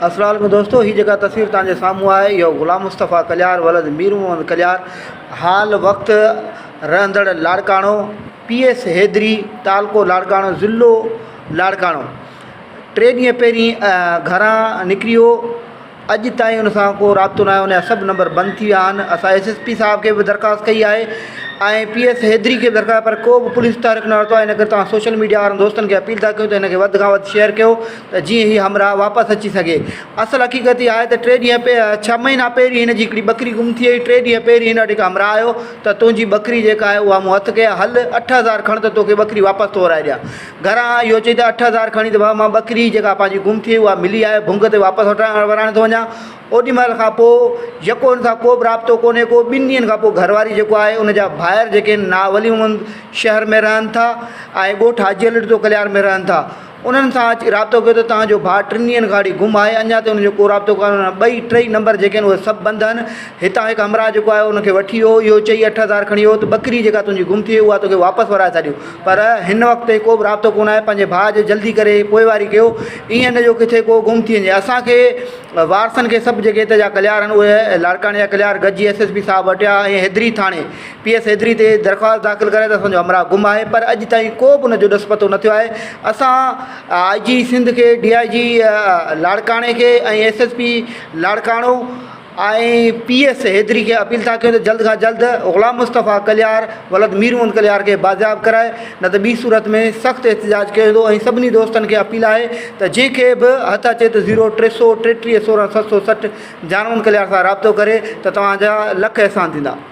अस्सलाम वालेकुम दोस्तों, ही जगह तस्वीर तव्हांजे साम्हूं आहे। इहो ग़ुलाम मुस्तफ़ा कलियार वलद मीर मोहम्मद कलियार हाल वक़्त रहंदड़ लाड़काणो, PS हैदरी, तालको लाड़काणो, ज़िलो लाड़काणो। 3 ॾींहं पहिरीं घरां निकिरी वियो, अॼु ताईं उन सां को राब्तो न आहे। उनजा सभु नंबर बंदि थी विया आहिनि। असां SSP साहब खे बि दरख़्वास्त कई आहे ऐं PS हैदरी खे बि दरख़्वास्त, पर को बि पुलिस तहरीक न वरितो आहे। इन करे तव्हां सोशल मीडिया वारनि दोस्तनि खे अपील था कयूं त हिनखे वधि खां वधि शेयर कयो त जीअं ही हमरा वापसि अची सघे। असल हक़ीक़त इहा आहे त 6 महीना पहिरीं हिन जी हिकिड़ी बकरी गुम थी वई। 3 ॾींहं पहिरीं हिन वटि हमरा आयो त तुंहिंजी बकरी जेका आहे उहा मूं हथु कया, हल 8000 खण त तोखे बकरी वापसि तोराए ॾियां। घरां इहो चई त 8000 खणी त भाउ मां बकरी जेका पंहिंजी गुम थी वई उहा मिली आहे, भुंग ते वापसि वराइण थो वञा। ओॾीमहिल खां पोइ यको हुन सां को बि राब्तो कोन्हे। को 2 ॾींहंनि खां पोइ घरवारी जेको आहे उनजा भाइर जेके वली मोहम्मद शहर में रहनि था ऐं ॻोठु हाजी अली तो कलियार में रहनि था, उन्हनि सां अची राब्तो कयो त तव्हांजो भाउ 3 ॾींहंनि खां वठी गुम आहे, अञा त हुनजो को राब्तो कोन्हे। 2-3 नंबर जेके आहिनि उहे सभु बंदि आहिनि। हितां हिकु हमरा जेको आहे उनखे वठी वियो, इहो चई 8000 खणी वियो त बकरी जेका तुंहिंजी गुम थी वई उहा तोखे वापसि वराए छॾियो। पर हिन वक़्तु को बि राब्तो कोन आहे। पंहिंजे भाउ जे जल्दी करे पोइवारी कयो, ईअं न जो किथे को गुम थी वञे। असांखे वारसनि खे सभु जेके हिते जा कलियार आहिनि उहे लाड़काणे जा कलियार गॾिजी SSP साहब वटि ऐं हैदरी थाणे PS हैदरी ते दरख़्वास्त दाख़िल करे त असांजो हमरा गुम आहे, पर अॼु ताईं को बि उनजो ॾस पतो न थियो आहे। असां IG सिंध खे, DIG लाड़काणे खे ऐं SSP लाड़काणो ऐं PS हैदरी खे अपील था कयूं त जल्द खां जल्द ग़ुलाम मुस्तफ़ा कलियार वलद मीर मोहम्मद कलियार खे बाज़ियाब कराए, न त ॿी सूरत में सख़्तु एहतिजाज कयो वेंदो। ऐं सभिनी दोस्तनि खे अपील आहे त जंहिंखे बि हथु अचे त 0333 16 760 जानवन कलियार सां राब्तो करे त तव्हांजा लख अहसान थींदा।